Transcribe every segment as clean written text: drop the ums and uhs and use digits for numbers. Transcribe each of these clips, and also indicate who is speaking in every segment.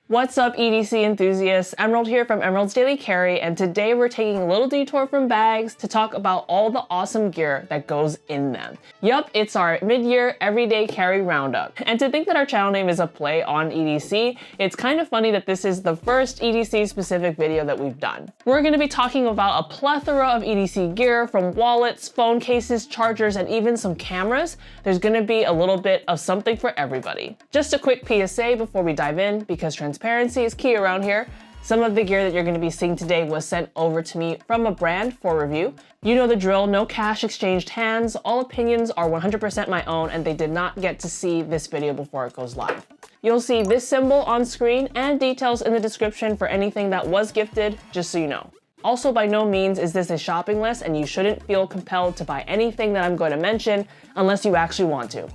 Speaker 1: What's up, EDC enthusiasts? Emerald here from Emerald's Daily Carry, and today we're taking a little detour from bags to talk about all the awesome gear that goes in them. Yup, it's our mid-year everyday carry roundup. And to think that our channel name is a play on EDC, it's kind of funny that this is the first EDC specific video that we've done. We're going to be talking about a plethora of EDC gear, from wallets, phone cases, chargers, and even some cameras. There's going to be a little bit of something for everybody. Just a quick PSA before we dive in, because transparency is key around here. Some of the gear that you're going to be seeing today was sent over to me from a brand for review. You know the drill, no cash exchanged hands. All opinions are 100% my own, and they did not get to see this video before it goes live. You'll see this symbol on screen and details in the description for anything that was gifted, just so you know. Also, by no means is this a shopping list, and you shouldn't feel compelled to buy anything that I'm going to mention unless you actually want to.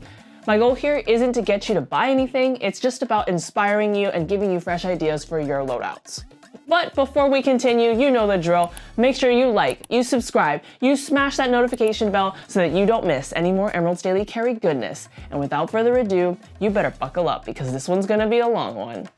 Speaker 1: My goal here isn't to get you to buy anything, it's just about inspiring you and giving you fresh ideas for your loadouts. But before we continue, you know the drill. Make sure you like, you subscribe, you smash that notification bell so that you don't miss any more Emerald's Daily Carry goodness. And without further ado, you better buckle up because this one's gonna be a long one.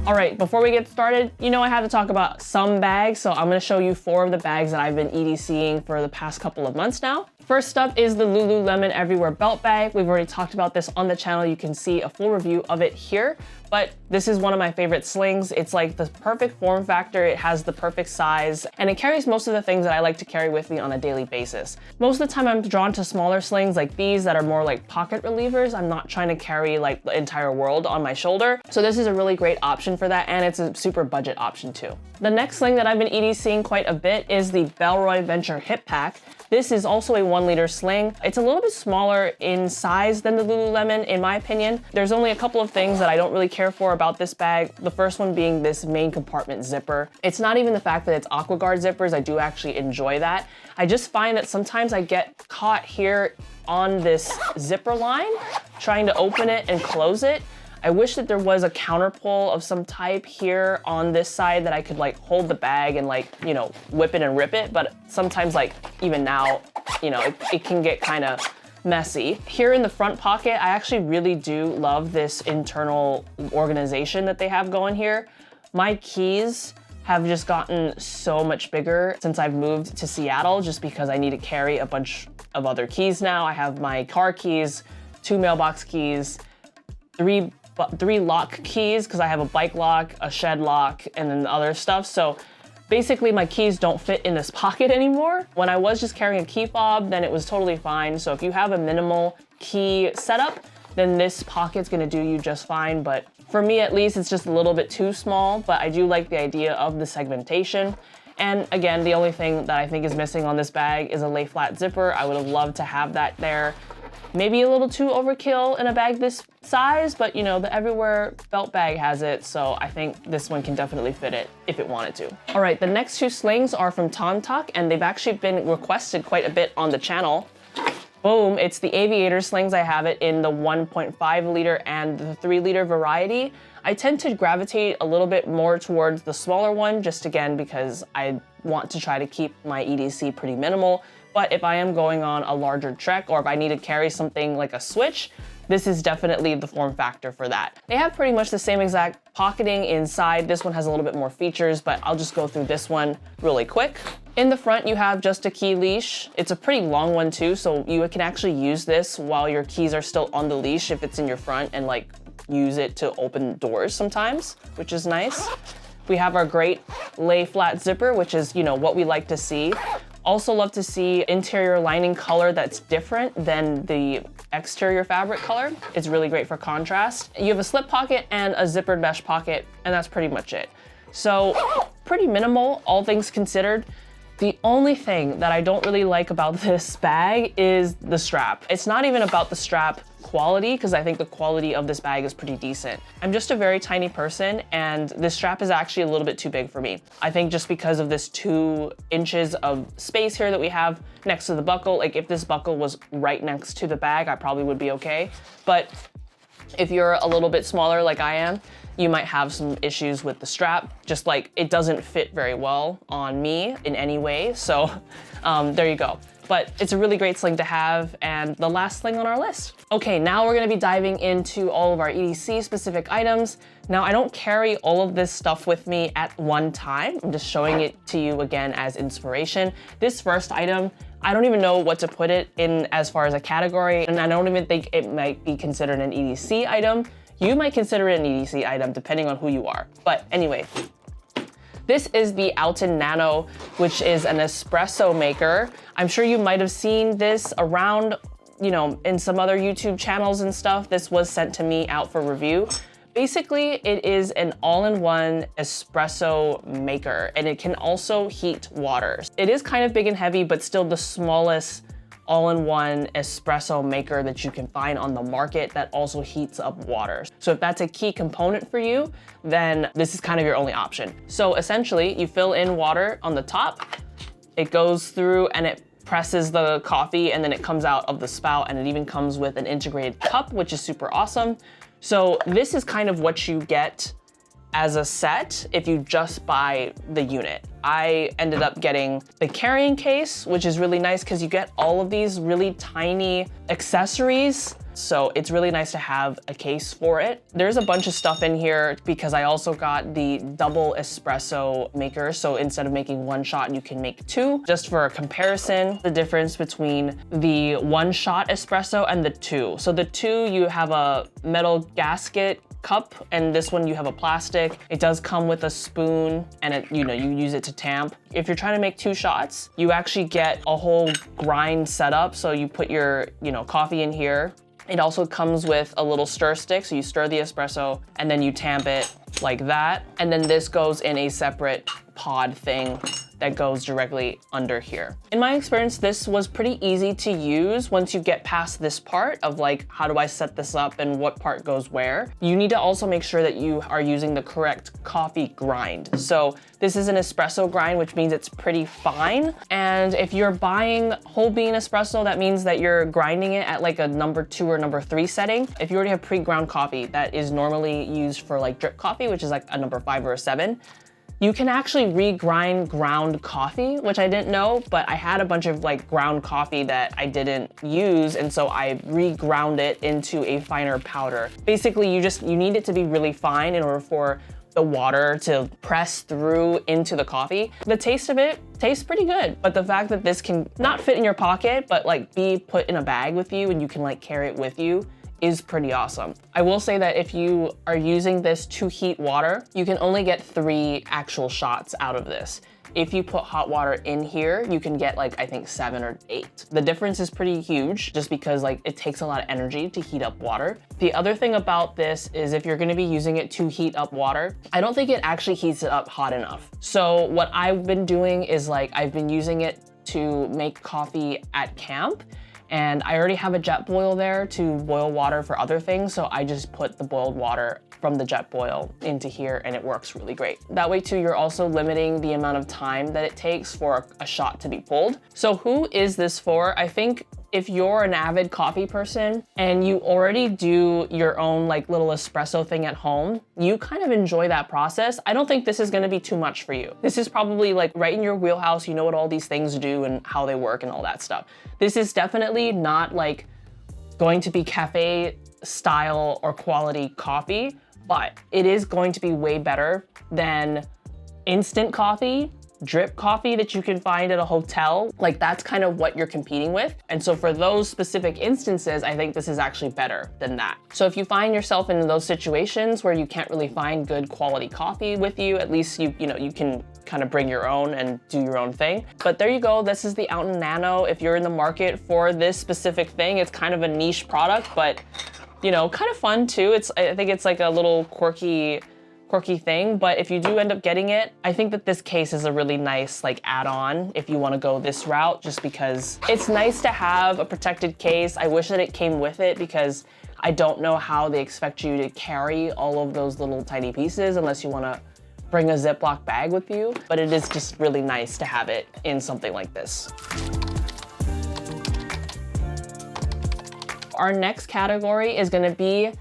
Speaker 1: All right, before we get started, you know I have to talk about some bags, so I'm gonna show you 4 of the bags that I've been EDCing for the past couple of months now. First up is the Lululemon Everywhere Belt Bag. We've already talked about this on the channel. You can see a full review of it here, but this is one of my favorite slings. It's like the perfect form factor. It has the perfect size, and it carries most of the things that I like to carry with me on a daily basis. Most of the time I'm drawn to smaller slings like these that are more like pocket relievers. I'm not trying to carry like the entire world on my shoulder. So this is a really great option for that, and it's a super budget option too. The next sling that I've been EDCing quite a bit is the Bellroy Venture Hip Pack. This is also a 1 liter sling. It's a little bit smaller in size than the Lululemon, in my opinion. There's only a couple of things that I don't really care for about this bag. The first one being this main compartment zipper. It's not even the fact that it's AquaGuard zippers. I do actually enjoy that. I just find that sometimes I get caught here on this zipper line, trying to open it and close it. I wish that there was a counter pull of some type here on this side that I could like hold the bag and like, you know, whip it and rip it. But sometimes, like even now, you know, it can get kind of messy. Here in the front pocket, I actually really do love this internal organization that they have going here. My keys have just gotten so much bigger since I've moved to Seattle, just because I need to carry a bunch of other keys now. I have my car keys, 2 mailbox keys, 3 lock keys because I have a bike lock, a shed lock, and then the other stuff. So basically my keys don't fit in this pocket anymore. When I was just carrying a key fob, then it was totally fine. So if you have a minimal key setup, then this pocket's gonna do you just fine. But for me at least, it's just a little bit too small, but I do like the idea of the segmentation. And again, the only thing that I think is missing on this bag is a lay flat zipper. I would have loved to have that there. Maybe a little too overkill in a bag this size, but you know, the Everywhere Belt Bag has it, so I think this one can definitely fit it if it wanted to. All right, the next 2 slings are from Tontok, and they've actually been requested quite a bit on the channel. Boom, it's the Aviator slings. I have it in the 1.5 liter and the 3 liter variety. I tend to gravitate a little bit more towards the smaller one, just again, because I want to try to keep my EDC pretty minimal. But if I am going on a larger trek, or if I need to carry something like a Switch, this is definitely the form factor for that. They have pretty much the same exact pocketing inside. This one has a little bit more features, but I'll just go through this one really quick. In the front, you have just a key leash. It's a pretty long one too, so you can actually use this while your keys are still on the leash if it's in your front, and like use it to open doors sometimes, which is nice. We have our great lay flat zipper, which is, you know, what we like to see. Also love to see interior lining color that's different than the exterior fabric color. It's really great for contrast. You have a slip pocket and a zippered mesh pocket, and that's pretty much it. So pretty minimal, all things considered. The only thing that I don't really like about this bag is the strap. It's not even about the strap quality, because I think the quality of this bag is pretty decent. I'm just a very tiny person, and this strap is actually a little bit too big for me. I think just because of this 2 inches of space here that we have next to the buckle, like if this buckle was right next to the bag, I probably would be okay. But if you're a little bit smaller like I am, you might have some issues with the strap, just like it doesn't fit very well on me in any way. So there you go. but it's a really great sling to have, and the last sling on our list. Okay, now we're gonna be diving into all of our EDC specific items. Now, I don't carry all of this stuff with me at one time. I'm just showing it to you again as inspiration. This first item, I don't even know what to put it in as far as a category, and I don't even think it might be considered an EDC item. You might consider it an EDC item depending on who you are. But anyway, this is the Alton Nano, which is an espresso maker. I'm sure you might have seen this around, you know, in some other YouTube channels and stuff. This was sent to me out for review. Basically, it is an all-in-one espresso maker, and it can also heat water. It is kind of big and heavy, but still the smallest all-in-one espresso maker that you can find on the market that also heats up water. So if that's a key component for you, then this is kind of your only option. So essentially, you fill in water on the top, it goes through and it presses the coffee, and then it comes out of the spout, and it even comes with an integrated cup, which is super awesome. So this is kind of what you get as a set if you just buy the unit. I ended up getting the carrying case, which is really nice because you get all of these really tiny accessories. So it's really nice to have a case for it. There's a bunch of stuff in here because I also got the double espresso maker. So instead of making one shot, you can make two. Just for a comparison, the difference between the one shot espresso and the two. So the two, you have a metal gasket cup, and this one you have a plastic. It does come with a spoon, and it, you use it to tamp. If you're trying to make two shots, you actually get a whole grind setup. So you put your, coffee in here. It also comes with a little stir stick, so you stir the espresso and then you tamp it like that. And then this goes in a separate pod thing that goes directly under here. In my experience, this was pretty easy to use once you get past this part of like, how do I set this up and what part goes where? You need to also make sure that you are using the correct coffee grind. So this is an espresso grind, which means it's pretty fine. And if you're buying whole bean espresso, that means that you're grinding it at like a number 2 or number 3 setting. If you already have pre-ground coffee, that is normally used for like drip coffee, which is like a number 5 or a 7. You can actually regrind ground coffee, which I didn't know, but I had a bunch of like ground coffee that I didn't use, and so I reground it into a finer powder. Basically, you need it to be really fine in order for the water to press through into the coffee. The taste of it tastes pretty good, but the fact that this can not fit in your pocket, but like be put in a bag with you and you can like carry it with you is pretty awesome. I will say that if you are using this to heat water, you can only get 3 actual shots out of this. If you put hot water in here, you can get like, I think 7 or 8. The difference is pretty huge just because like it takes a lot of energy to heat up water. The other thing about this is if you're gonna be using it to heat up water, I don't think it actually heats it up hot enough. So what I've been doing is like, I've been using it to make coffee at camp. And I already have a jet boil there to boil water for other things. So I just put the boiled water from the jet boil into here and it works really great. That way too, you're also limiting the amount of time that it takes for a shot to be pulled. So who is this for? I think if you're an avid coffee person and you already do your own like little espresso thing at home, you kind of enjoy that process. I don't think this is gonna be too much for you. This is probably like right in your wheelhouse. You know what all these things do and how they work and all that stuff. This is definitely not like going to be cafe style or quality coffee, but it is going to be way better than instant coffee, drip coffee that you can find at a hotel. Like that's kind of what you're competing with. And so for those specific instances, I think this is actually better than that. So if you find yourself in those situations where you can't really find good quality coffee with you, at least you can kind of bring your own and do your own thing. But there you go, this is the Alton Nano. If you're in the market for this specific thing, it's kind of a niche product, but kind of fun too. I think it's like a little quirky thing, but if you do end up getting it, I think that this case is a really nice like add-on if you want to go this route, just because it's nice to have a protected case. I wish that it came with it because I don't know how they expect you to carry all of those little tiny pieces unless you want to bring a Ziploc bag with you, but it is just really nice to have it in something like this. Our next category is going to be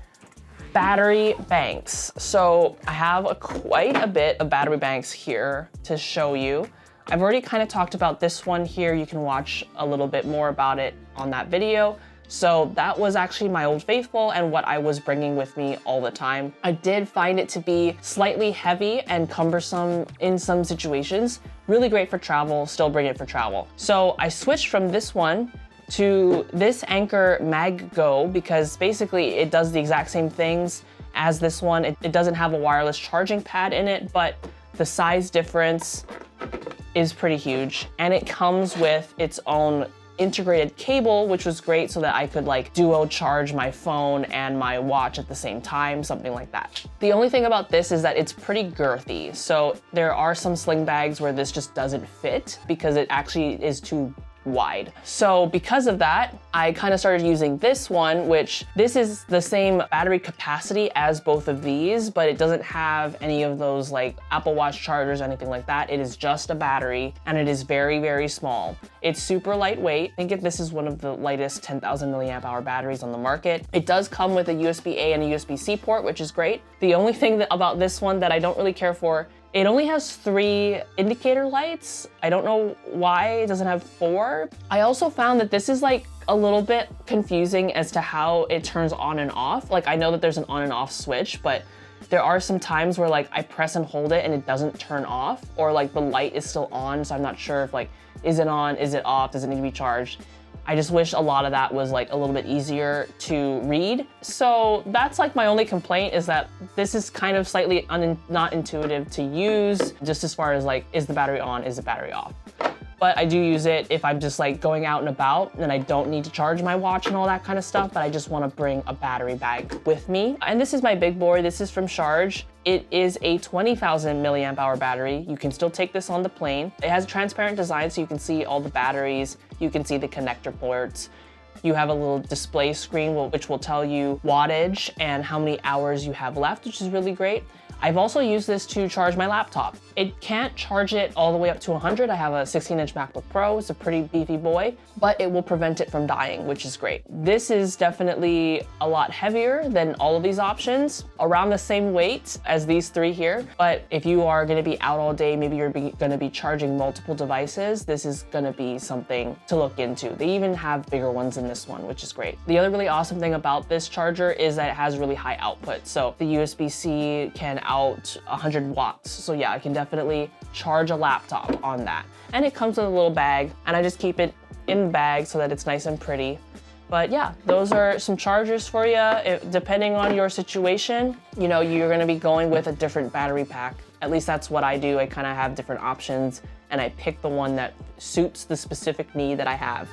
Speaker 1: battery banks. So I have quite a bit of battery banks here to show you. I've already kind of talked about this one here. You can watch a little bit more about it on that video. So that was actually my Old Faithful and what I was bringing with me all the time. I did find it to be slightly heavy and cumbersome in some situations. Really great for travel, still bring it for travel. So I switched from this one to this Anker Mag Go because basically it does the exact same things as this one. It doesn't have a wireless charging pad in it, but the size difference is pretty huge. And it comes with its own integrated cable, which was great so that I could like duo charge my phone and my watch at the same time, something like that. The only thing about this is that it's pretty girthy. So there are some sling bags where this just doesn't fit because it actually is too wide. So because of that, I kind of started using this one, which this is the same battery capacity as both of these, but it doesn't have any of those like Apple Watch chargers or anything like that. It is just a battery and it is very, very small. It's super lightweight. I think this is one of the lightest 10,000 milliamp hour batteries on the market. It does come with a USB-A and a USB-C port, which is great. The only thing about this one that I don't really care for, it only has 3 indicator lights. I don't know why it doesn't have 4. I also found that this is like a little bit confusing as to how it turns on and off. Like I know that there's an on and off switch, but there are some times where like I press and hold it and it doesn't turn off, or like the light is still on. So I'm not sure if like, is it on, is it off, does it need to be charged? I just wish a lot of that was like a little bit easier to read. So that's like my only complaint, is that this is kind of slightly not intuitive to use, just as far as like, is the battery on, is the battery off? But I do use it if I'm just like going out and about and I don't need to charge my watch and all that kind of stuff, but I just want to bring a battery bag with me. And this is my big boy. This is from Sharge. It is a 20,000 milliamp hour battery. You can still take this on the plane. It has a transparent design so you can see all the batteries. You can see the connector ports. You have a little display screen which will tell you wattage and how many hours you have left, which is really great. I've also used this to charge my laptop. It can't charge it all the way up to 100. I have a 16-inch MacBook Pro. It's a pretty beefy boy, but it will prevent it from dying, which is great. This is definitely a lot heavier than all of these options, around the same weight as these 3 here. But if you are gonna be out all day, maybe you're gonna be charging multiple devices, this is gonna be something to look into. They even have bigger ones in this one, which is great. The other really awesome thing about this charger is that it has really high output. So the USB-C can out 100 watts. So yeah, I can definitely charge a laptop on that. And it comes with a little bag, and I just keep it in the bag so that it's nice and pretty. But yeah, those are some chargers for you. Depending on your situation, you know, you're gonna be going with a different battery pack. At least that's what I do. I kind of have different options and I pick the one that suits the specific need that I have.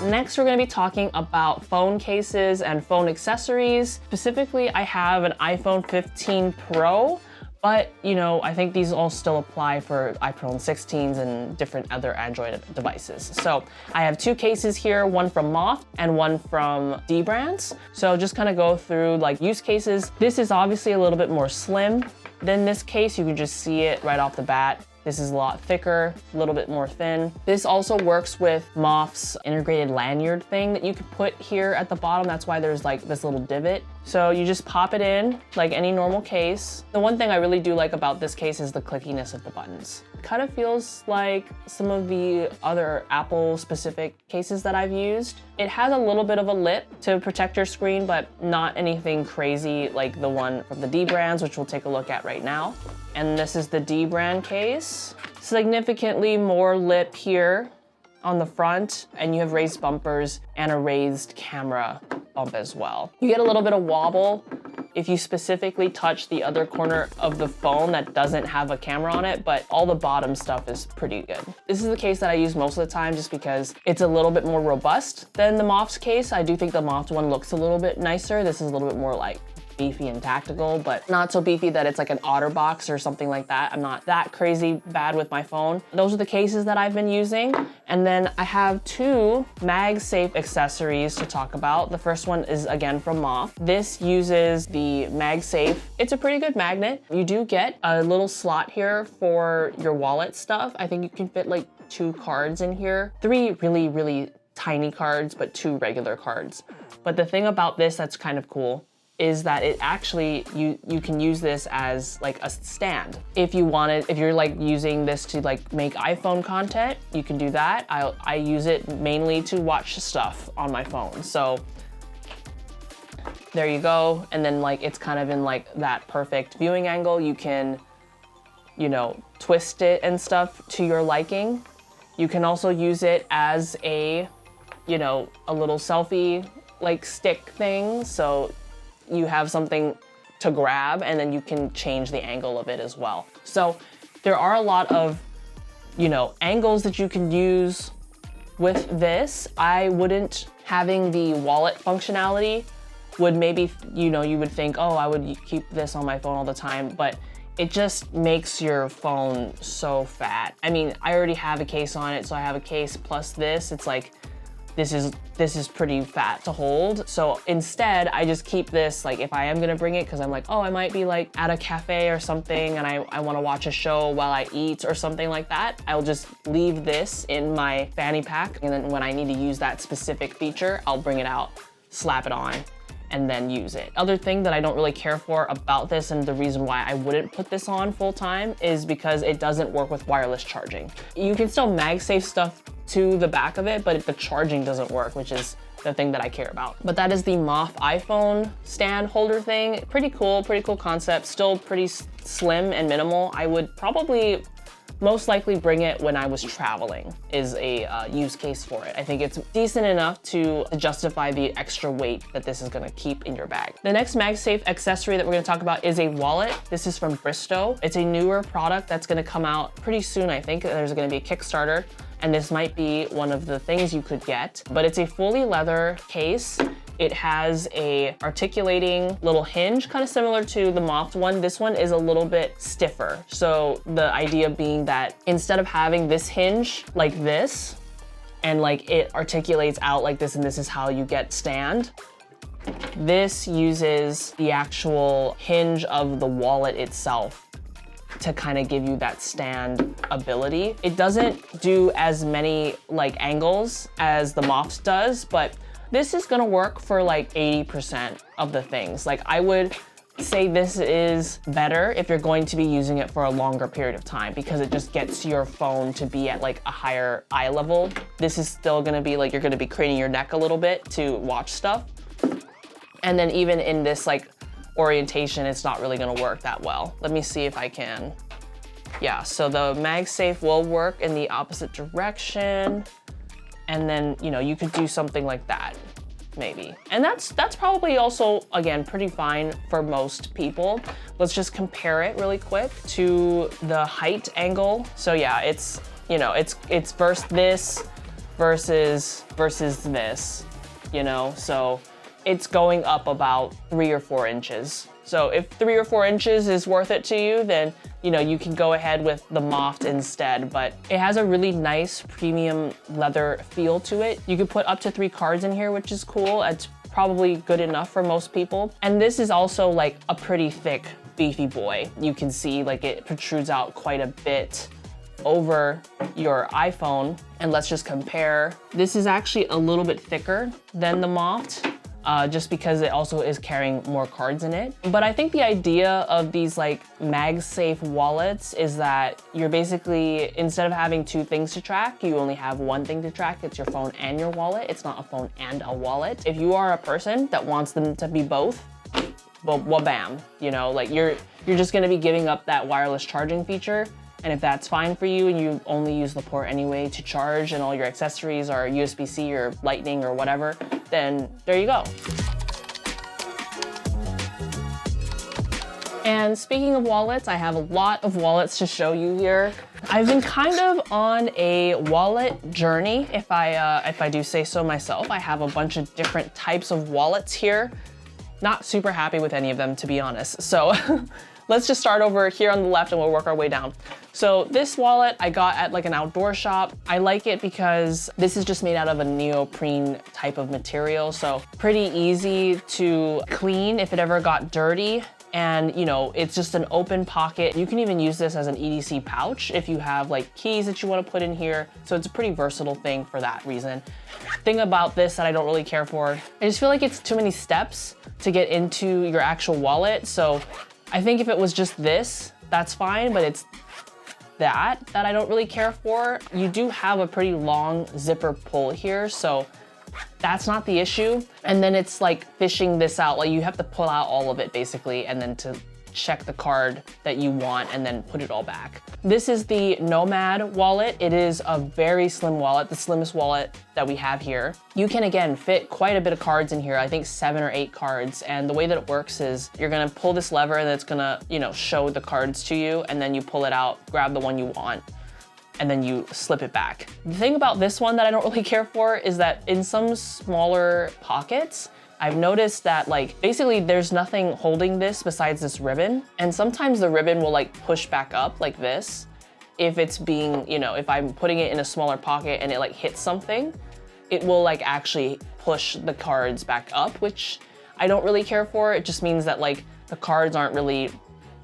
Speaker 1: Next, we're gonna be talking about phone cases and phone accessories. Specifically, I have an iPhone 15 Pro, but you know, I think these all still apply for iPhone 16s and different other Android devices. So I have 2 cases here, one from Moth and one from Dbrands. So just kind of go through like use cases. This is obviously a little bit more slim than this case. You can just see it right off the bat. This is a lot thicker, a little bit more thin. This also works with Moth's integrated lanyard thing that you could put here at the bottom. That's why there's like this little divot. So you just pop it in like any normal case. The one thing I really do like about this case is the clickiness of the buttons. It kind of feels like some of the other Apple specific cases that I've used. It has a little bit of a lip to protect your screen, but not anything crazy like the one from the Dbrands, which we'll take a look at right now. And this is the Dbrand case. Significantly more lip here on the front, and you have raised bumpers and a raised camera bump as well. You get a little bit of wobble if you specifically touch the other corner of the phone that doesn't have a camera on it, but all the bottom stuff is pretty good. This is the case that I use most of the time just because it's a little bit more robust than the Moth's case. I do think the Moth one looks a little bit nicer. This is a little bit more like beefy and tactical, but not so beefy that it's like an OtterBox or something like that. I'm not that crazy bad with my phone. Those are the cases that I've been using. And then I have 2 MagSafe accessories to talk about. The first one is again from Moth. This uses the MagSafe. It's a pretty good magnet. You do get a little slot here for your wallet stuff. I think you can fit like 2 cards in here. 3 really, really tiny cards, but 2 regular cards. But the thing about this that's kind of cool is that it actually, you can use this as like a stand. If you wanted, if you're like using this to like make iPhone content, you can do that. I use it mainly to watch stuff on my phone. So there you go. And then like, it's kind of in like that perfect viewing angle. You can, you know, twist it and stuff to your liking. You can also use it as a, you know, a little selfie like stick thing. So you have something to grab and then you can change the angle of it as well. So there are a lot of, you know, angles that you can use with this. I wouldn't, having the wallet functionality would maybe, you know, you would think, oh, I would keep this on my phone all the time, but it just makes your phone so fat. I mean, I already have a case on it, so I have a case plus this. It's like, this is pretty fat to hold. So instead, I just keep this, like if I am gonna bring it, cause I'm like, oh, I might be like at a cafe or something and I wanna watch a show while I eat or something like that, I'll just leave this in my fanny pack. And then when I need to use that specific feature, I'll bring it out, slap it on, and then use it. Other thing that I don't really care for about this, and the reason why I wouldn't put this on full time, is because it doesn't work with wireless charging. You can still MagSafe stuff to the back of it, but the charging doesn't work, which is the thing that I care about. But that is the Moth iPhone stand holder thing. Pretty cool concept, still pretty slim and minimal. I would probably most likely bring it when I was traveling, is a use case for it. I think it's decent enough to justify the extra weight that this is gonna keep in your bag. The next MagSafe accessory that we're gonna talk about is a wallet. This is from Bristow. It's a newer product that's gonna come out pretty soon, I think. There's gonna be a Kickstarter, and this might be one of the things you could get, but it's a fully leather case. It has a articulating little hinge, kind of similar to the Moth one. This one is a little bit stiffer. So the idea being that instead of having this hinge like this, and like it articulates out like this, and this is how you get stand, this uses the actual hinge of the wallet itself to kind of give you that stand ability. It doesn't do as many like angles as the Moth does, but this is gonna work for like 80% of the things. Like I would say this is better if you're going to be using it for a longer period of time, because it just gets your phone to be at like a higher eye level. This is still gonna be like, you're gonna be craning your neck a little bit to watch stuff. And then even in this like orientation, it's not really gonna work that well. Let me see if I can. Yeah, so the MagSafe will work in the opposite direction. And then, you know, you could do something like that, maybe. And that's probably also, again, pretty fine for most people. Let's just compare it really quick to the height angle. So yeah, it's, you know, it's versus this versus this, you know? So it's going up about 3 or 4 inches. So if 3 or 4 inches is worth it to you, then, you know, you can go ahead with the Moth instead, but it has a really nice premium leather feel to it. You could put up to 3 cards in here, which is cool. It's probably good enough for most people. And this is also like a pretty thick, beefy boy. You can see like it protrudes out quite a bit over your iPhone. And let's just compare. This is actually a little bit thicker than the Moth. Just because it also is carrying more cards in it. But I think the idea of these like MagSafe wallets is that you're basically, instead of having 2 things to track, you only have 1 thing to track. It's your phone and your wallet. It's not a phone and a wallet. If you are a person that wants them to be both, well, bam, you know, like you're just gonna be giving up that wireless charging feature. And if that's fine for you and you only use the port anyway to charge and all your accessories are USB-C or Lightning or whatever, then there you go. And speaking of wallets, I have a lot of wallets to show you here. I've been kind of on a wallet journey, if I do say so myself. I have a bunch of different types of wallets here. Not super happy with any of them, to be honest. So let's just start over here on the left and we'll work our way down. So this wallet I got at like an outdoor shop. I like it because this is just made out of a neoprene type of material. So pretty easy to clean if it ever got dirty. And you know, it's just an open pocket. You can even use this as an EDC pouch if you have like keys that you want to put in here. So it's a pretty versatile thing for that reason. Thing about this that I don't really care for, I just feel like it's too many steps to get into your actual wallet. So I think if it was just this, that's fine, but it's that I don't really care for. You do have a pretty long zipper pull here, so that's not the issue. And then it's like fishing this out, like you have to pull out all of it basically, and then to check the card that you want and then put it all back. This is the Nomad wallet. It is a very slim wallet, the slimmest wallet that we have here. You can again fit quite a bit of cards in here, I think 7 or 8 cards. And the way that it works is you're gonna pull this lever and it's gonna, you know, show the cards to you, and then you pull it out, grab the one you want, and then you slip it back. The thing about this one that I don't really care for is that in some smaller pockets, I've noticed that like, basically there's nothing holding this besides this ribbon. And sometimes the ribbon will like push back up like this. If it's being, you know, if I'm putting it in a smaller pocket and it like hits something, it will like actually push the cards back up, which I don't really care for. It just means that like the cards aren't really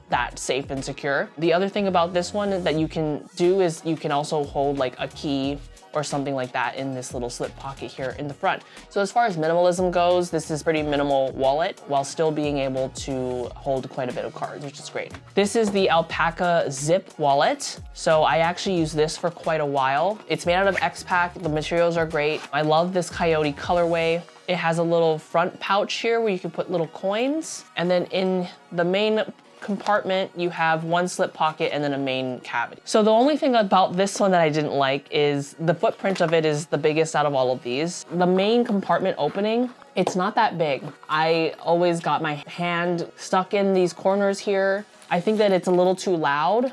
Speaker 1: that safe and secure. The other thing about this one that you can do is you can also hold like a key or something like that in this little slip pocket here in the front. So as far as minimalism goes, this is pretty minimal wallet while still being able to hold quite a bit of cards, which is great. This is the Alpaca Zip wallet. So I actually use this for quite a while. It's made out of X-Pack, the materials are great. I love this Coyote colorway. It has a little front pouch here where you can put little coins. And then in the main compartment, you have one slip pocket and then a main cavity. So the only thing about this one that I didn't like is the footprint of it is the biggest out of all of these. The main compartment opening, it's not that big. I always got my hand stuck in these corners here. I think that it's a little too loud.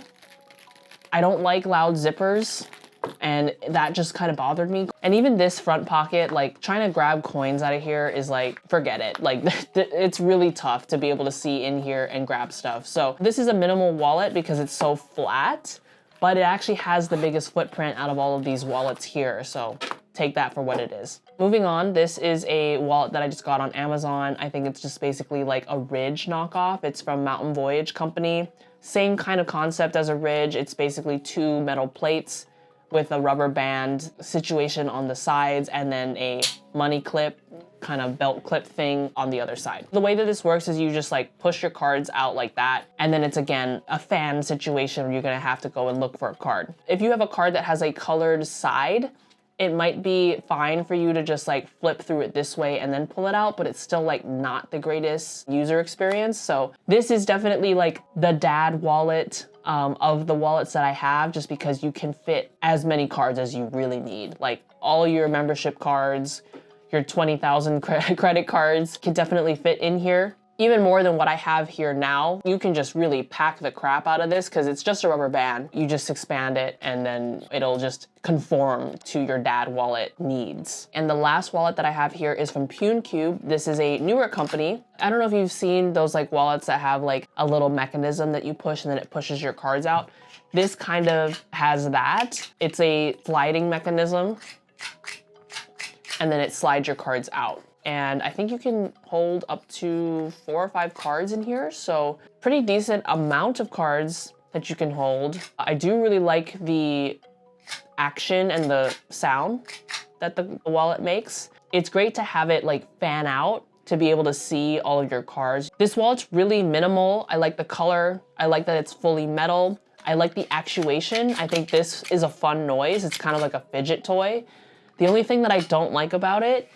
Speaker 1: I don't like loud zippers, and that just kind of bothered me. And even this front pocket, like trying to grab coins out of here is like, forget it. Like it's really tough to be able to see in here and grab stuff. So this is a minimal wallet because it's so flat, but it actually has the biggest footprint out of all of these wallets here. So take that for what it is. Moving on, this is a wallet that I just got on Amazon. I think it's just basically like a Ridge knockoff. It's from Mountain Voyage Company. Same kind of concept as a Ridge. It's basically 2 metal plates with a rubber band situation on the sides and then a money clip, kind of belt clip thing on the other side. The way that this works is you just like push your cards out like that, and then it's again a fan situation where you're gonna have to go and look for a card. If you have a card that has a colored side, it might be fine for you to just like flip through it this way and then pull it out, but it's still like not the greatest user experience. So this is definitely like the dad wallet of the wallets that I have, just because you can fit as many cards as you really need. Like all your membership cards, your 20,000 credit cards can definitely fit in here. Even more than what I have here now. You can just really pack the crap out of this because it's just a rubber band. You just expand it and then it'll just conform to your dad wallet needs. And the last wallet that I have here is from Puncube. This is a newer company. I don't know if you've seen those like wallets that have like a little mechanism that you push and then it pushes your cards out. This kind of has that. It's a sliding mechanism and then it slides your cards out. And I think you can hold up to 4 or 5 cards in here. So pretty decent amount of cards that you can hold. I do really like the action and the sound that the wallet makes. It's great to have it like fan out to be able to see all of your cards. This wallet's really minimal. I like the color. I like that it's fully metal. I like the actuation. I think this is a fun noise. It's kind of like a fidget toy. The only thing that I don't like about it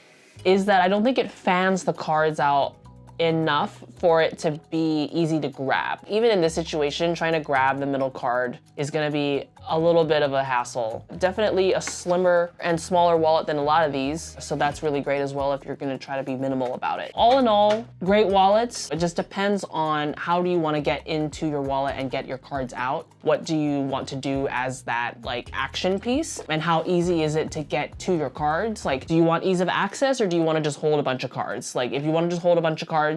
Speaker 1: is that I don't think it fans the cards out enough for it to be easy to grab. Even in this situation, trying to grab the middle card is gonna be a little bit of a hassle. Definitely a slimmer and smaller wallet than a lot of these, so that's really great as well if you're gonna try to be minimal about it. All in all, great wallets. It just depends on how do you wanna get into your wallet and get your cards out. What do you want to do as that like action piece? And how easy is it to get to your cards? Like, do you want ease of access or do you wanna just hold a bunch of cards? Like, if you wanna just hold a bunch of cards,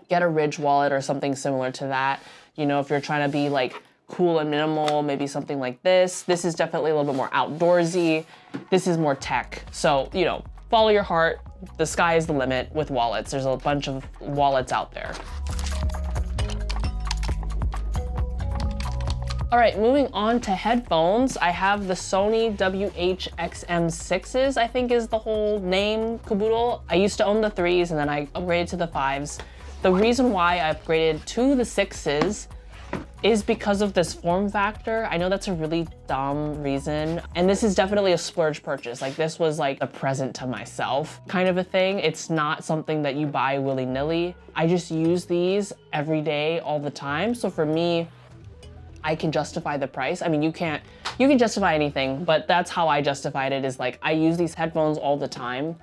Speaker 1: get a Ridge wallet or something similar to that. You know, if you're trying to be like cool and minimal, maybe something like this. This is definitely a little bit more outdoorsy. This is more tech. So, you know, follow your heart. The sky is the limit with wallets. There's a bunch of wallets out there. All right, moving on to headphones. I have the Sony WH-XM6s, I think is the whole name caboodle. I used to own the 3s and then I upgraded to the 5s. The reason why I upgraded to the 6s is because of this form factor. I know that's a really dumb reason, and this is definitely a splurge purchase. Like, this was like a present to myself kind of a thing. It's not something that you buy willy-nilly. I just use these every day, all the time. So for me, I can justify the price. I mean, you can justify anything, but that's how I justified it, is like, I use these headphones all the time.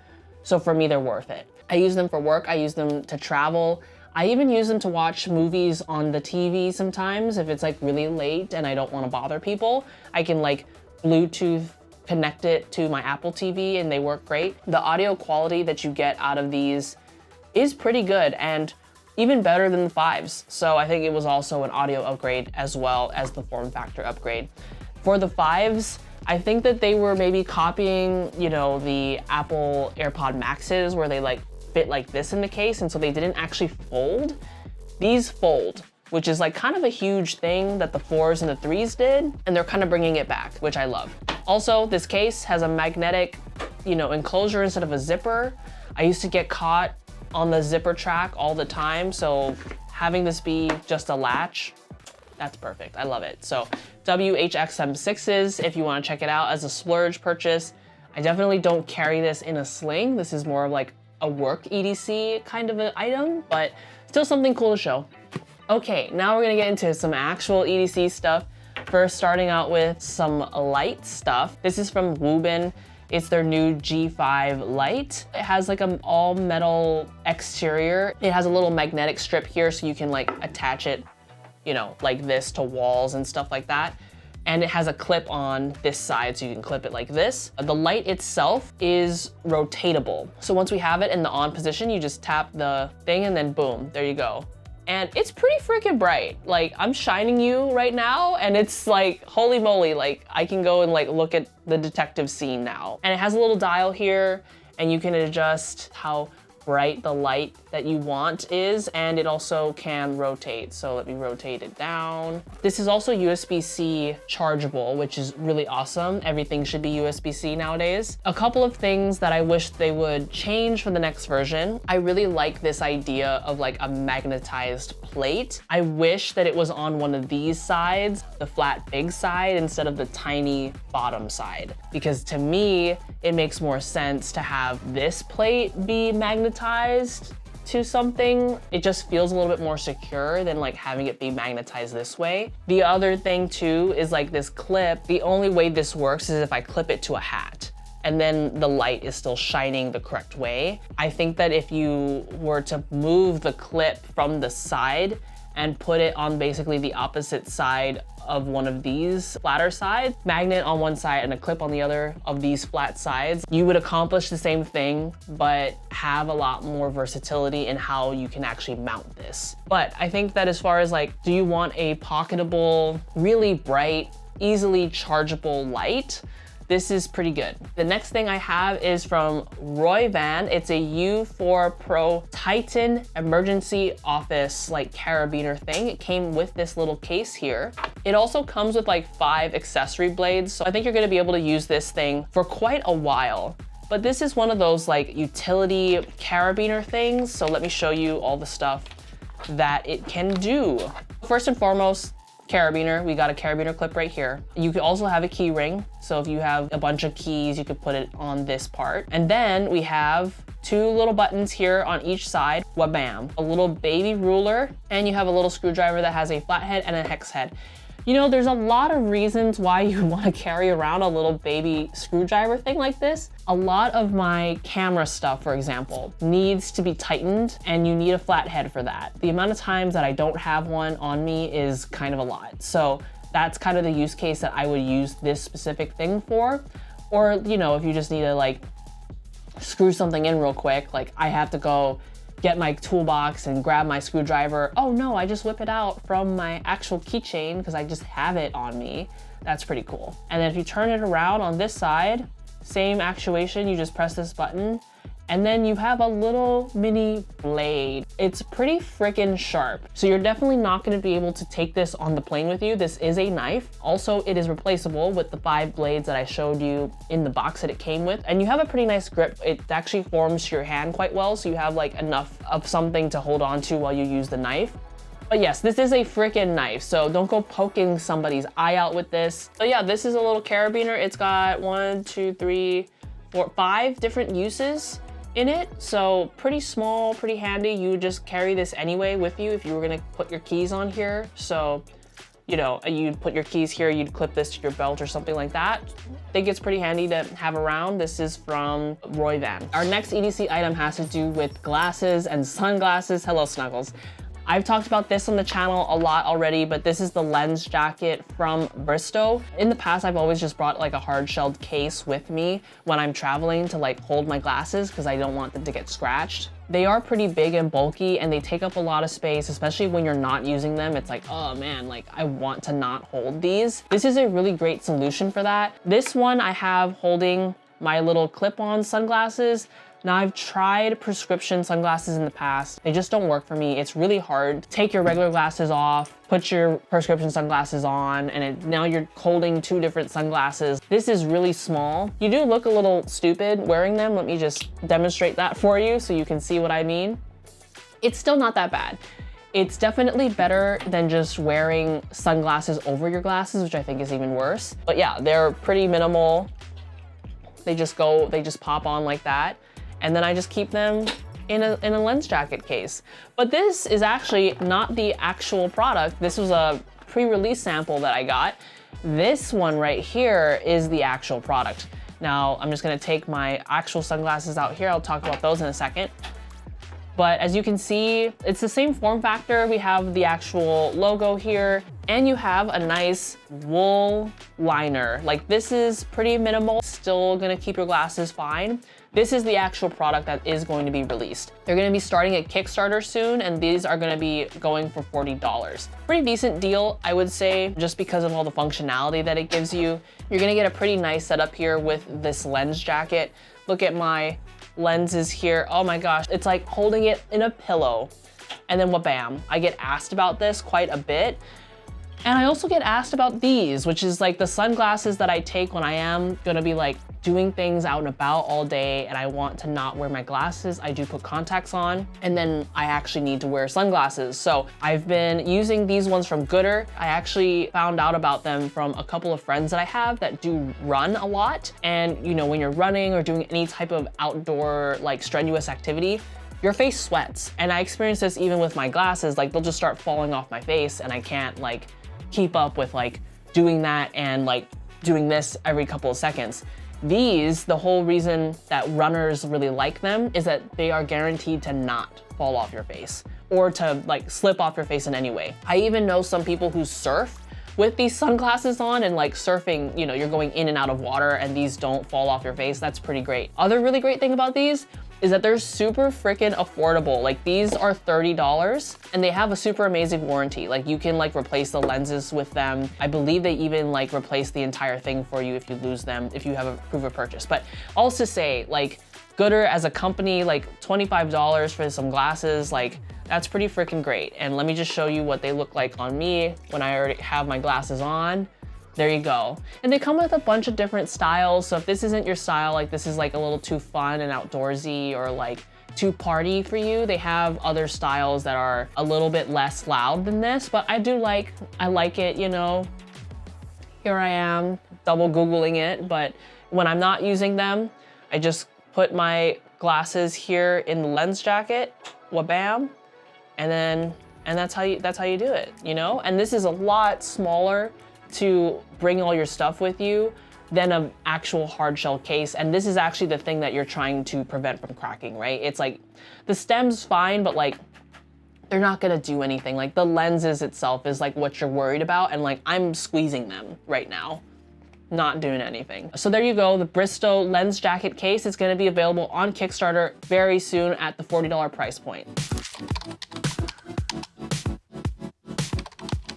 Speaker 1: So for me, they're worth it. I use them for work. I use them to travel. I even use them to watch movies on the TV sometimes. If it's like really late and I don't want to bother people, I can like Bluetooth connect it to my Apple TV and they work great. The audio quality that you get out of these is pretty good and even better than the 5s. So I think it was also an audio upgrade as well as the form factor upgrade. For the 5s, I think that they were maybe copying, you know, the Apple AirPod Maxes where they like fit like this in the case, and so they didn't actually fold. These fold, which is like kind of a huge thing that the 4s and the 3s did, and they're kind of bringing it back, which I love. Also, this case has a magnetic, you know, enclosure instead of a zipper. I used to get caught on the zipper track all the time, so having this be just a latch, that's perfect. I love it. So WH-XM6s, if you want to check it out as a splurge purchase. I definitely don't carry this in a sling. This is more of like a work EDC kind of an item, but still something cool to show. Okay, now we're gonna get into some actual EDC stuff. First, starting out with some light stuff. This is from Woobin. It's their new G5 light. It has like an all metal exterior. It has a little magnetic strip here so you can like attach it, you know, like this to walls and stuff like that. And it has a clip on this side so you can clip it like this. The light itself is rotatable. So once we have it in the on position, you just tap the thing and then boom, there you go. And it's pretty freaking bright. Like, I'm shining you right now and it's like, holy moly, like I can go and like look at the detective scene now. And it has a little dial here and you can adjust how bright the light that you want is, and it also can rotate. So let me rotate it down. This is also USB-C chargeable, which is really awesome. Everything should be USB-C nowadays. A couple of things that I wish they would change for the next version. I really like this idea of like a magnetized plate. I wish that it was on one of these sides, the flat big side, instead of the tiny bottom side. Because to me, it makes more sense to have this plate be magnetized to something. It just feels a little bit more secure than like having it be magnetized this way. The other thing too is like this clip. The only way this works is if I clip it to a hat and then the light is still shining the correct way. I think that if you were to move the clip from the side and put it on basically the opposite side of one of these flatter sides, magnet on one side and a clip on the other of these flat sides, you would accomplish the same thing, but have a lot more versatility in how you can actually mount this. But I think that as far as like, do you want a pocketable, really bright, easily chargeable light? This is pretty good. The next thing I have is from Royvan. It's a U4 Pro Titan emergency office like carabiner thing. It came with this little case here. It also comes with like 5 accessory blades. So I think you're gonna be able to use this thing for quite a while. But this is one of those like utility carabiner things. So let me show you all the stuff that it can do. First and foremost, carabiner. We got a carabiner clip right here. You could also have a key ring. So if you have a bunch of keys, you could put it on this part. And then we have 2 little buttons here on each side. Wabam. A little baby ruler, and you have a little screwdriver that has a flathead and a hex head. You know, there's a lot of reasons why you want to carry around a little baby screwdriver thing like this. A lot of my camera stuff, for example, needs to be tightened and you need a flathead for that. The amount of times that I don't have one on me is kind of a lot. So that's kind of the use case that I would use this specific thing for. Or, you know, if you just need to like screw something in real quick, like I have to go get my toolbox and grab my screwdriver. Oh no, I just whip it out from my actual keychain because I just have it on me. That's pretty cool. And then if you turn it around on this side, same actuation, you just press this button And then you have a little mini blade. It's pretty freaking sharp. So you're definitely not gonna be able to take this on the plane with you. This is a knife. Also, it is replaceable with the 5 blades that I showed you in the box that it came with. And you have a pretty nice grip. It actually forms to your hand quite well, so you have like enough of something to hold on to while you use the knife. But yes, this is a freaking knife, so don't go poking somebody's eye out with this. So yeah, this is a little carabiner. It's got 1, 2, 3, 4, 5 different uses in it. So pretty small, pretty handy. You would just carry this anyway with you if you were gonna put your keys on here. So, you know, you'd put your keys here, you'd clip this to your belt or something like that. I think it's pretty handy to have around. This is from Royvan. Our next EDC item has to do with glasses and sunglasses. Hello, Snuggles. I've talked about this on the channel a lot already, but this is the lens jacket from Bristow. In the past, I've always just brought like a hard-shelled case with me when I'm traveling to like hold my glasses because I don't want them to get scratched. They are pretty big and bulky and they take up a lot of space, especially when you're not using them. It's like, oh man, like I want to not hold these. This is a really great solution for that. This one I have holding my little clip-on sunglasses. Now I've tried prescription sunglasses in the past. They just don't work for me. It's really hard to take your regular glasses off, put your prescription sunglasses on, and now you're holding 2 different sunglasses. This is really small. You do look a little stupid wearing them. Let me just demonstrate that for you so you can see what I mean. It's still not that bad. It's definitely better than just wearing sunglasses over your glasses, which I think is even worse. But yeah, they're pretty minimal. They just pop on like that. And then I just keep them in a lens jacket case. But this is actually not the actual product. This was a pre-release sample that I got. This one right here is the actual product. Now, I'm just gonna take my actual sunglasses out here. I'll talk about those in a second. But as you can see, it's the same form factor. We have the actual logo here, and you have a nice wool liner. Like this is pretty minimal, still gonna keep your glasses fine. This is the actual product that is going to be released. They're gonna be starting at Kickstarter soon, and these are gonna be going for $40. Pretty decent deal, I would say, just because of all the functionality that it gives you. You're gonna get a pretty nice setup here with this lens jacket. Look at my lenses here. Oh my gosh, it's like holding it in a pillow. And then wha-bam. I get asked about this quite a bit. And I also get asked about these, which is like the sunglasses that I take when I am gonna be like doing things out and about all day and I want to not wear my glasses. I do put contacts on and then I actually need to wear sunglasses. So I've been using these ones from Gooder. I actually found out about them from a couple of friends that I have that do run a lot. And you know, when you're running or doing any type of outdoor like strenuous activity, your face sweats. And I experience this even with my glasses, like they'll just start falling off my face and I can't like keep up with like doing that and like doing this every couple of seconds. These, the whole reason that runners really like them is that they are guaranteed to not fall off your face or to like slip off your face in any way. I even know some people who surf with these sunglasses on and like surfing, you know, you're going in and out of water and these don't fall off your face. That's pretty great. Other really great thing about these is that they're super freaking affordable. Like these are $30 and they have a super amazing warranty. Like you can like replace the lenses with them. I believe they even like replace the entire thing for you if you lose them, if you have a proof of purchase. But also say like Gooder as a company, like $25 for some glasses, like that's pretty freaking great. And let me just show you what they look like on me when I already have my glasses on. There you go. And they come with a bunch of different styles. So if this isn't your style, like this is like a little too fun and outdoorsy or like too party for you, they have other styles that are a little bit less loud than this, but I like it, you know. Here I am double Googling it, but when I'm not using them, I just put my glasses here in the lens jacket, wha-bam, and that's how you do it, you know? And this is a lot smaller to bring all your stuff with you than an actual hard shell case. And this is actually the thing that you're trying to prevent from cracking, right? It's like the stem's fine, but like they're not gonna do anything. Like the lenses itself is like what you're worried about. And like I'm squeezing them right now, not doing anything. So there you go, the Bristow lens jacket case is gonna be available on Kickstarter very soon at the $40 price point.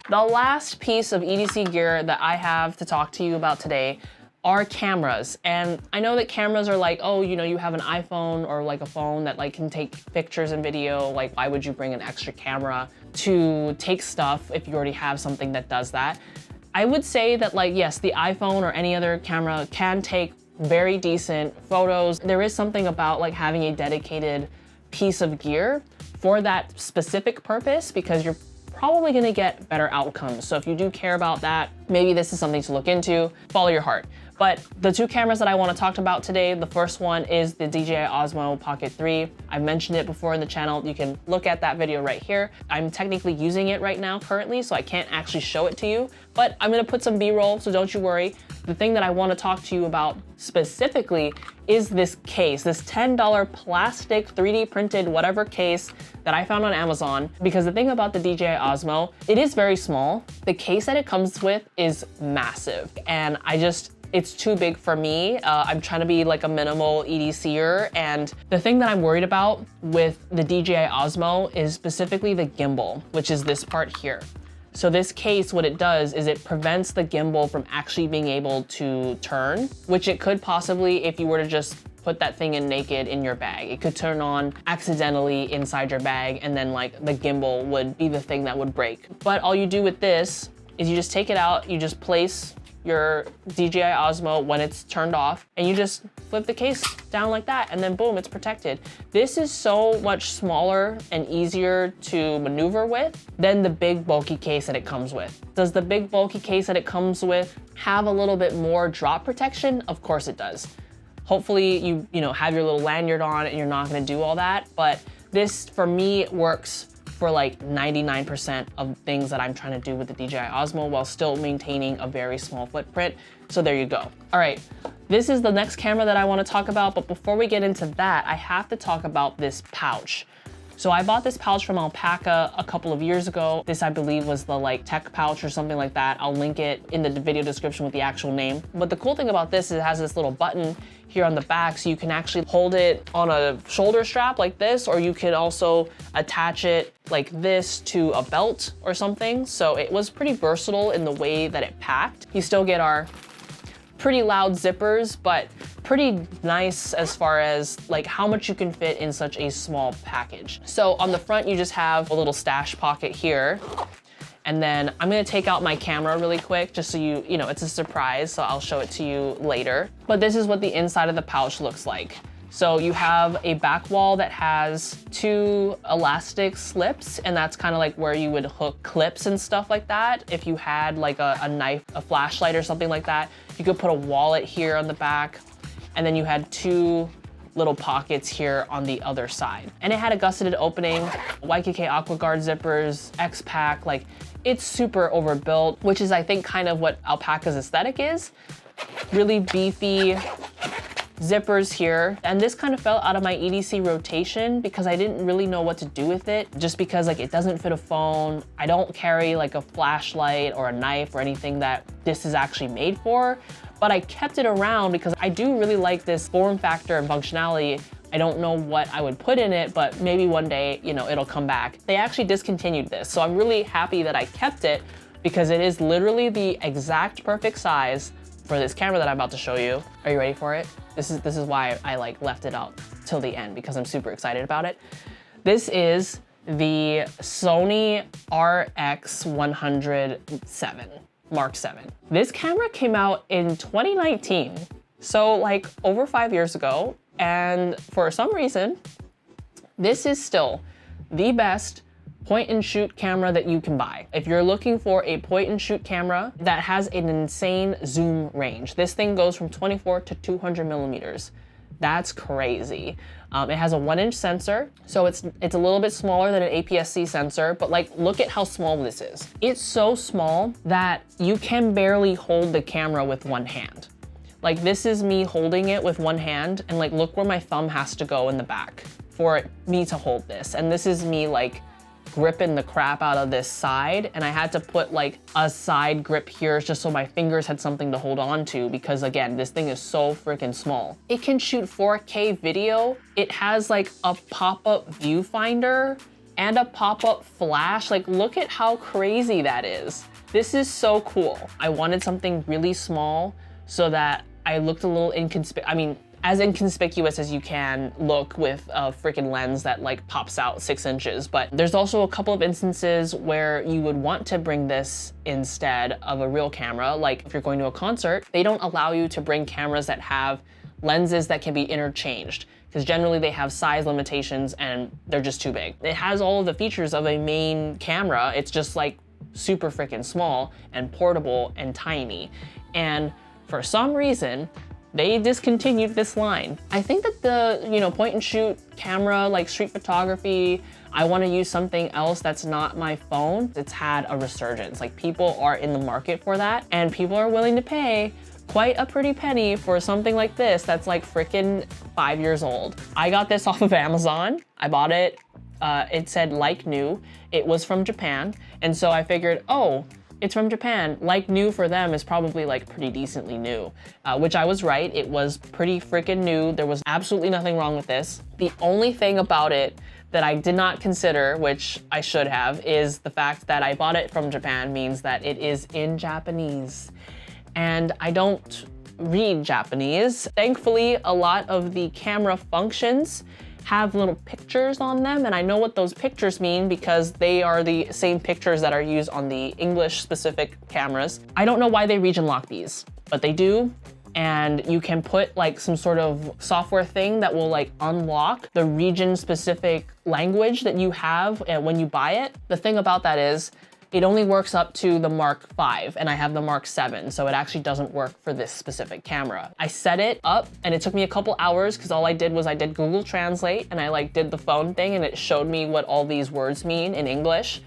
Speaker 1: The last piece of EDC gear that I have to talk to you about today are cameras. And I know that cameras are like, oh, you know, you have an iPhone or like a phone that like can take pictures and video. Like, why would you bring an extra camera to take stuff if you already have something that does that? I would say that, like, yes, the iPhone or any other camera can take very decent photos. There is something about like having a dedicated piece of gear for that specific purpose, because you're probably gonna get better outcomes. So if you do care about that, maybe this is something to look into. Follow your heart. But the two cameras that I want to talk about today, the first one is the DJI Osmo Pocket 3. I've mentioned it before in the channel. You can look at that video right here. I'm technically using it right now currently, so I can't actually show it to you, but I'm gonna put some B-roll, so don't you worry. The thing that I want to talk to you about specifically is this case, this $10 plastic 3D printed whatever case that I found on Amazon. Because the thing about the DJI Osmo, it is very small. The case that it comes with is massive, and it's too big for me. I'm trying to be like a minimal EDCer, and the thing that I'm worried about with the DJI Osmo is specifically the gimbal, which is this part here. So this case, what it does is it prevents the gimbal from actually being able to turn, which it could possibly if you were to just put that thing in naked in your bag. It could turn on accidentally inside your bag, and then like the gimbal would be the thing that would break. But all you do with this is you just take it out, you just place your DJI Osmo when it's turned off, and you just flip the case down like that, and then boom, it's protected. This is so much smaller and easier to maneuver with than the big bulky case that it comes with. Does the big bulky case that it comes with have a little bit more drop protection? Of course it does. Hopefully you know, have your little lanyard on and you're not gonna do all that, but this, for me, works for like 99% of things that I'm trying to do with the DJI Osmo while still maintaining a very small footprint. So there you go. All right, this is the next camera that I want to talk about, but before we get into that, I have to talk about this pouch. So I bought this pouch from Alpaca a couple of years ago. This, I believe, was the like tech pouch or something like that. I'll link it in the video description with the actual name. But the cool thing about this is it has this little button here on the back, so you can actually hold it on a shoulder strap like this, or you could also attach it like this to a belt or something. So it was pretty versatile in the way that it packed. You still get our pretty loud zippers, but pretty nice as far as like how much you can fit in such a small package. So on the front, you just have a little stash pocket here. And then I'm gonna take out my camera really quick, just so you know, it's a surprise, so I'll show it to you later. But this is what the inside of the pouch looks like. So you have a back wall that has two elastic slips, and that's kind of like where you would hook clips and stuff like that. If you had like a knife, a flashlight or something like that, you could put a wallet here on the back, and then you had two little pockets here on the other side. And it had a gusseted opening, YKK AquaGuard zippers, X-Pack, like it's super overbuilt, which is I think kind of what Alpaca's aesthetic is. Really beefy zippers here. And this kind of fell out of my EDC rotation because I didn't really know what to do with it, just because like it doesn't fit a phone. I don't carry like a flashlight or a knife or anything that this is actually made for, but I kept it around because I do really like this form factor and functionality. I don't know what I would put in it, but maybe one day, you know, it'll come back. They actually discontinued this, so I'm really happy that I kept it because it is literally the exact perfect size for this camera that I'm about to show you. Are you ready for it? This is why I like left it out till the end, because I'm super excited about it. This is the Sony RX107 Mark 7. This camera came out in 2019, so like over 5 years ago. And for some reason, this is still the best point and shoot camera that you can buy. If you're looking for a point and shoot camera that has an insane zoom range, this thing goes from 24 to 200 millimeters. That's crazy. It has a 1-inch sensor, so it's a little bit smaller than an APS-C sensor, but like, look at how small this is. It's so small that you can barely hold the camera with one hand. Like, this is me holding it with one hand, and like, look where my thumb has to go in the back for me to hold this. And this is me like gripping the crap out of this side, and I had to put like a side grip here just so my fingers had something to hold on to, because again, this thing is so freaking small. It can shoot 4K video. It has like a pop-up viewfinder and a pop-up flash. Like, look at how crazy that is. This is so cool. I wanted something really small so that I looked a little as inconspicuous as you can look with a freaking lens that like pops out 6 inches. But there's also a couple of instances where you would want to bring this instead of a real camera. Like if you're going to a concert, they don't allow you to bring cameras that have lenses that can be interchanged, because generally they have size limitations and they're just too big. It has all of the features of a main camera. It's just like super freaking small and portable and tiny. And for some reason, they discontinued this line. I think that the, point and shoot camera, like street photography, I wanna use something else that's not my phone. It's had a resurgence. Like people are in the market for that, and people are willing to pay quite a pretty penny for something like this that's like freaking 5 years old. I got this off of Amazon. I bought it, it said like new. It was from Japan. And so I figured, oh, it's from Japan. Like new for them is probably like pretty decently new, which I was right. It was pretty freaking new. There was absolutely nothing wrong with this. The only thing about it that I did not consider, which I should have, is the fact that I bought it from Japan means that it is in Japanese. And I don't read Japanese. Thankfully, a lot of the camera functions have little pictures on them, and I know what those pictures mean because they are the same pictures that are used on the English specific cameras. I don't know why they region lock these, but they do. And you can put like some sort of software thing that will like unlock the region specific language that you have when you buy it. The thing about that is it only works up to the Mark V, and I have the Mark VII, so it actually doesn't work for this specific camera. I set it up, and it took me a couple hours because all I did was I did Google Translate, and I like did the phone thing, and it showed me what all these words mean in English.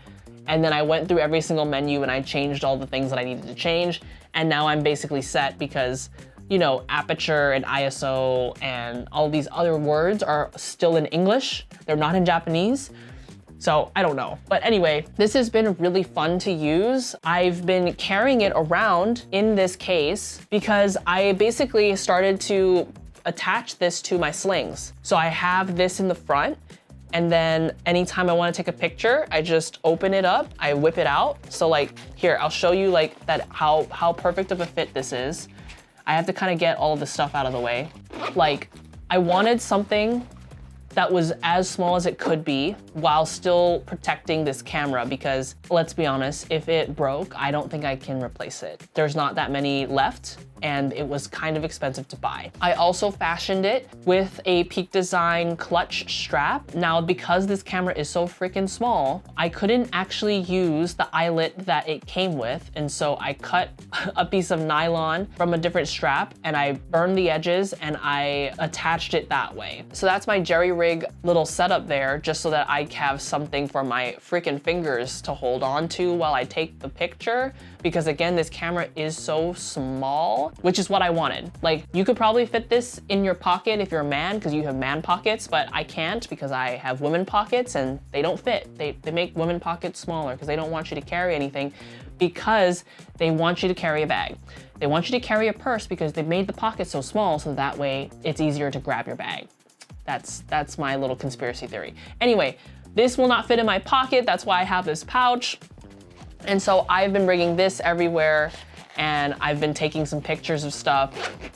Speaker 1: And then I went through every single menu and I changed all the things that I needed to change. And now I'm basically set because, aperture and ISO and all these other words are still in English. They're not in Japanese. So I don't know. But anyway, this has been really fun to use. I've been carrying it around in this case because I basically started to attach this to my slings. So I have this in the front, and then anytime I want to take a picture, I just open it up, I whip it out. So like here, I'll show you like that how perfect of a fit this is. I have to kind of get all of the stuff out of the way. Like I wanted something that was as small as it could be while still protecting this camera, because let's be honest, if it broke, I don't think I can replace it. There's not that many left, and it was kind of expensive to buy. I also fashioned it with a Peak Design clutch strap. Now, because this camera is so freaking small, I couldn't actually use the eyelet that it came with, and so I cut a piece of nylon from a different strap, and I burned the edges, and I attached it that way. So that's my jerry-rig little setup there, just so that I have something for my freaking fingers to hold on to while I take the picture. Because again, this camera is so small, which is what I wanted. Like you could probably fit this in your pocket if you're a man, because you have man pockets, but I can't because I have women pockets and they don't fit. They make women pockets smaller because they don't want you to carry anything, because they want you to carry a bag. They want you to carry a purse because they made the pocket so small, so that way it's easier to grab your bag. That's my little conspiracy theory. Anyway, this will not fit in my pocket. That's why I have this pouch. And so I've been bringing this everywhere, and I've been taking some pictures of stuff.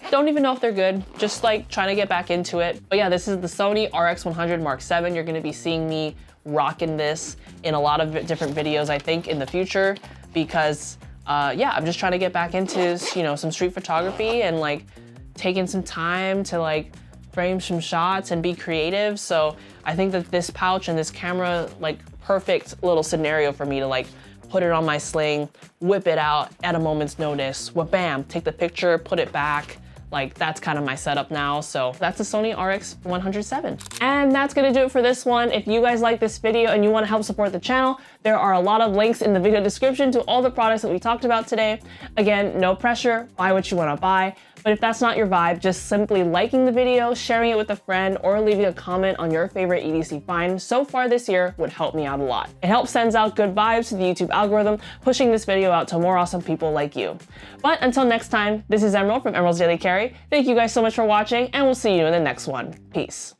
Speaker 1: Don't even know if they're good, just like trying to get back into it. But yeah, this is the Sony RX100 Mark VII. You're gonna be seeing me rocking this in a lot of different videos, I think, in the future, because yeah, I'm just trying to get back into, some street photography and like taking some time to like frame some shots and be creative. So I think that this pouch and this camera, like perfect little scenario for me to like put it on my sling, whip it out at a moment's notice, bam, take the picture, put it back. Like that's kind of my setup now. So that's the Sony RX100 VII. And that's gonna do it for this one. If you guys like this video and you wanna help support the channel, there are a lot of links in the video description to all the products that we talked about today. Again, no pressure, buy what you wanna buy. But if that's not your vibe, just simply liking the video, sharing it with a friend, or leaving a comment on your favorite EDC find so far this year would help me out a lot. It helps send out good vibes to the YouTube algorithm, pushing this video out to more awesome people like you. But until next time, this is Emerald from Emerald's Daily Carry. Thank you guys so much for watching, and we'll see you in the next one. Peace.